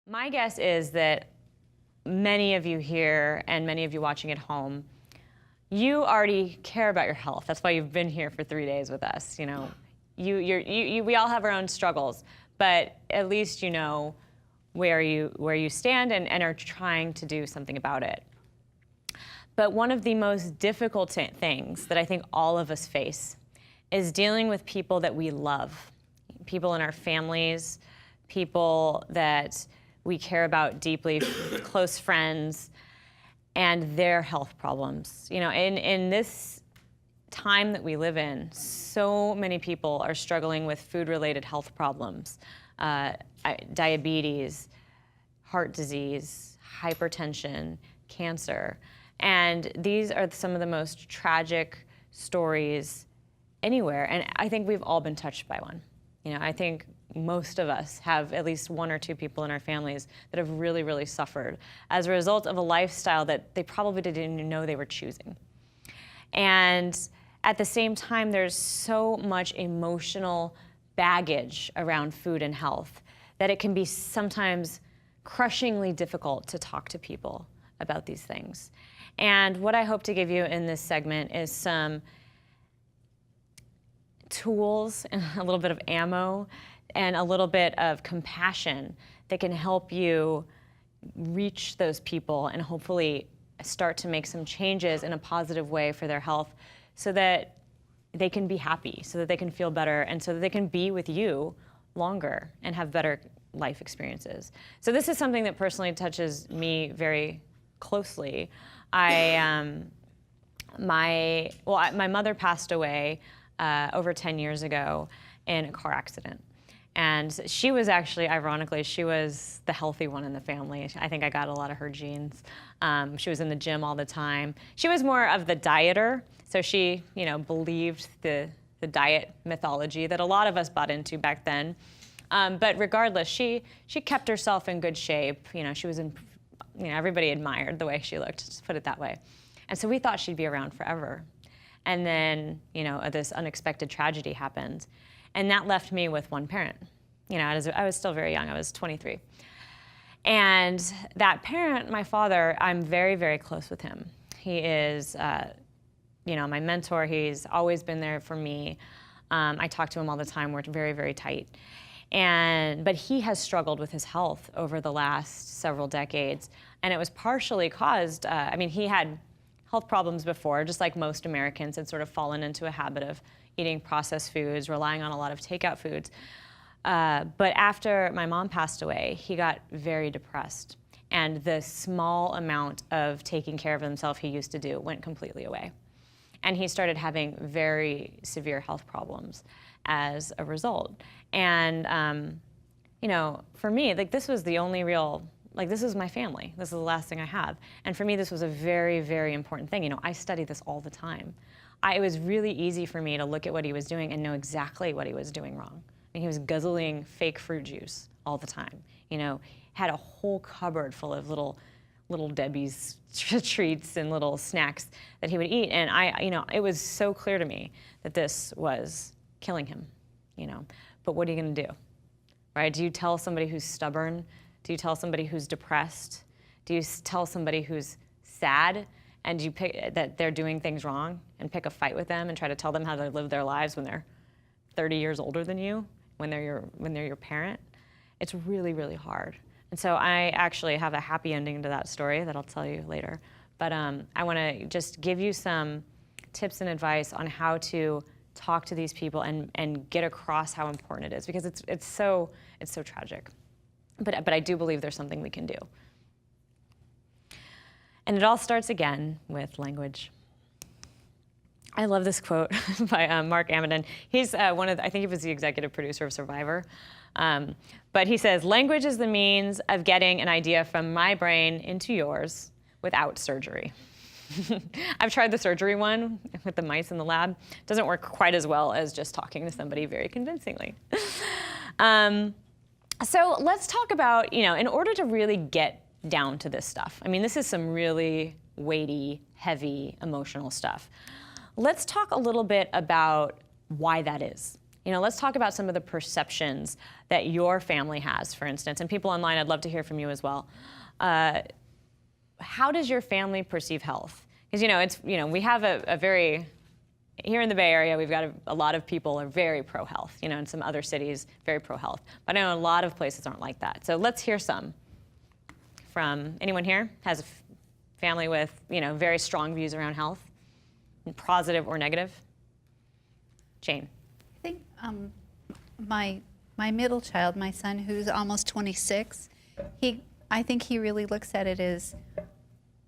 My guess is that many of you here and many of you watching at home, you already care about your health. That's why you've been here for 3 days with us. You know, we all have our own struggles, but at least you know where you stand and are trying to do something about it. But one of the most difficult things that I think all of us face is dealing with people that we love, people in our families, people that we care about deeply, close friends, and their health problems. You know, in this time that we live in, so many people are struggling with food-related health problems, diabetes, heart disease, hypertension, cancer. And these are some of the most tragic stories anywhere. And I think we've all been touched by one. You know, I think most of us have at least one or two people in our families that have really, really suffered as a result of a lifestyle that they probably didn't even know they were choosing. And at the same time, there's so much emotional baggage around food and health that it can be sometimes crushingly difficult to talk to people about these things. And what I hope to give you in this segment is some tools and a little bit of ammo and a little bit of compassion that can help you reach those people and hopefully start to make some changes in a positive way for their health so that they can be happy, so that they can feel better, and so that they can be with you longer and have better life experiences. So this is something that personally touches me very closely. My mother passed away over 10 years ago in a car accident. And she was actually, ironically, she was the healthy one in the family. I think I got a lot of her genes. She was in the gym all the time. She was more of the dieter. So she, you know, believed the diet mythology that a lot of us bought into back then. But regardless, she kept herself in good shape. You know, she was in, you know, everybody admired the way she looked, just put it that way. And so we thought she'd be around forever. And then, you know, this unexpected tragedy happened. And that left me with one parent. You know, I was still very young, I was 23. And that parent, my father, I'm very, very close with him. He is, you know, my mentor. He's always been there for me. I talk to him all the time. We're very, very tight. But he has struggled with his health over the last several decades. And it was partially caused, I mean, he had health problems before, just like most Americans had sort of fallen into a habit of eating processed foods, relying on a lot of takeout foods. But after my mom passed away, he got very depressed. And the small amount of taking care of himself he used to do went completely away. And he started having very severe health problems as a result. And, you know, for me, like, this was the only real, like, this is my family. This is the last thing I have. And for me, this was a very, very important thing. You know, I study this all the time. It was really easy for me to look at what he was doing and know exactly what he was doing wrong. And he was guzzling fake fruit juice all the time. You know, had a whole cupboard full of little Debbie's treats and little snacks that he would eat. And you know, it was so clear to me that this was killing him, you know. But what are you gonna do, right? Do you tell somebody who's stubborn? Do you tell somebody who's depressed? Do you tell somebody who's sad and you pick that they're doing things wrong and pick a fight with them and try to tell them how to live their lives when they're 30 years older than you, when they're your parent? It's really, really hard. And so I actually have a happy ending to that story that I'll tell you later. But I want to just give you some tips and advice on how to talk to these people and get across how important it is, because it's so tragic. But I do believe there's something we can do. And it all starts again with language. I love this quote by Mark Amidon. He's I think he was the executive producer of Survivor. But he says, language is the means of getting an idea from my brain into yours without surgery. I've tried the surgery one with the mice in the lab. It doesn't work quite as well as just talking to somebody very convincingly. So let's talk about, you know, in order to really get down to this stuff, I mean, this is some really weighty, heavy, emotional stuff. Let's talk a little bit about why that is. let's talk about some of the perceptions that your family has, for instance, and people online, I'd love to hear from you as well. How does your family perceive health? Because, we have a very, here in the Bay Area, we've got a lot of people are very pro-health, in some other cities, very pro-health. But I know a lot of places aren't like that. So let's hear some from anyone here has a family with, very strong views around health, positive or negative. Jane. I think my middle child, my son, who's almost 26, I think he really looks at it as,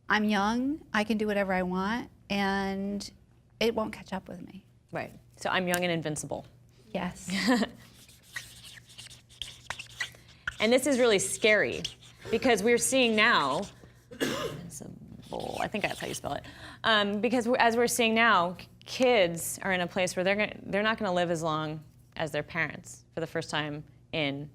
I'm young, I can do whatever I want, and it won't catch up with me. Right. So I'm young and invincible. Yes. And this is really scary because we're seeing now, I think that's how you spell it, because as we're seeing now, kids are in a place where they're not going to live as long as their parents for the first time in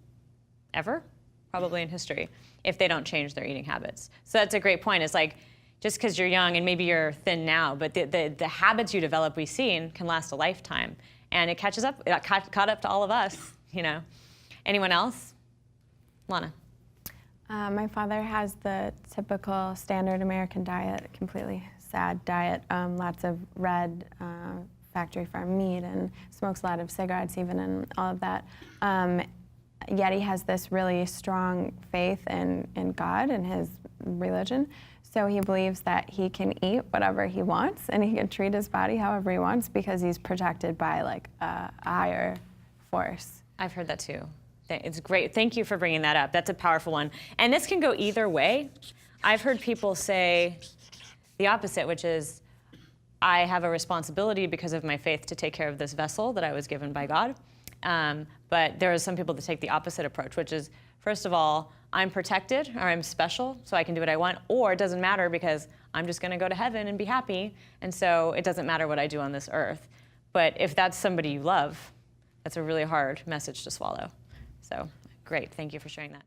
ever, probably in history, if they don't change their eating habits. So that's a great point. It's like, just because you're young and maybe you're thin now, but the habits you develop, we've seen, can last a lifetime. And it catches up, it caught up to all of us, Anyone else? Lana. My father has the typical standard American diet, completely sad diet, lots of red factory farm meat and smokes a lot of cigarettes even and all of that. Yet he has this really strong faith in God and his religion. So he believes that he can eat whatever he wants and he can treat his body however he wants because he's protected by like a higher force. I've heard that too. It's great. Thank you for bringing that up. That's a powerful one. And this can go either way. I've heard people say the opposite, which is, I have a responsibility because of my faith to take care of this vessel that I was given by God. But there are some people that take the opposite approach, which is, first of all, I'm protected or I'm special, so I can do what I want, or it doesn't matter because I'm just going to go to heaven and be happy, and so it doesn't matter what I do on this earth. But if that's somebody you love, that's a really hard message to swallow. So great, thank you for sharing that.